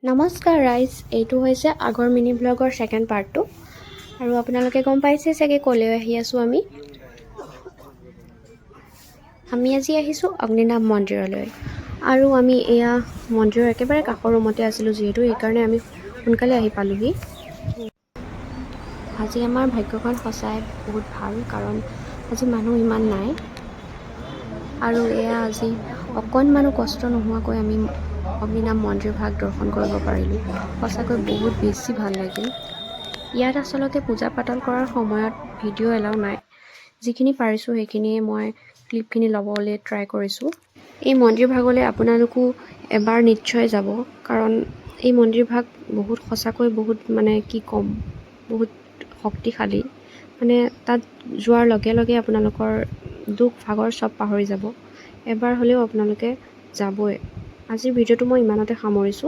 নমস্কাৰ ৰাইজ, এইটো হৈছে আগৰ মিনি ব্লগৰ ছেকেণ্ড পাৰ্টটো। আৰু আপোনালোকে গম পাইছে চাগে ক'লৈ আহি আছোঁ আমি আজি আহিছোঁ অগ্নিনাভ মন্দিৰলৈ। আৰু আমি এয়া মন্দিৰৰ একেবাৰে কাষৰ ৰুমতে আছিলোঁ, যিহেতু সেইকাৰণে আমি সোনকালে আহি পালোহি। আজি আমাৰ ভাগ্যখন সঁচাই বহুত ভাল, কাৰণ আজি মানুহ ইমান নাই। আৰু এয়া আজি অকণমানো কষ্ট নোহোৱাকৈ আমি অগ্নিনাভ মন্দিৰ ভাগ দৰ্শন কৰিব পাৰিলোঁ। সঁচাকৈ বহুত বেছি ভাল লাগিল। ইয়াত আচলতে পূজা পাতল কৰাৰ সময়ত ভিডিঅ' এলাও নাই। যিখিনি পাৰিছোঁ সেইখিনিয়ে মই ক্লিপখিনি ল'বলৈ ট্ৰাই কৰিছোঁ। এই মন্দিৰ ভাগলৈ আপোনালোকো এবাৰ নিশ্চয় যাব, কাৰণ এই মন্দিৰ ভাগ বহুত সঁচাকৈ বহুত কি ক'ম, বহুত শক্তিশালী। তাত যোৱাৰ লগে লগে আপোনালোকৰ দুখ ভাগৰ চব পাহৰি যাব। এবাৰ হ'লেও আপোনালোকে যাবই। আজিৰ ভিডিঅ'টো মই ইমানতে সামৰিছোঁ।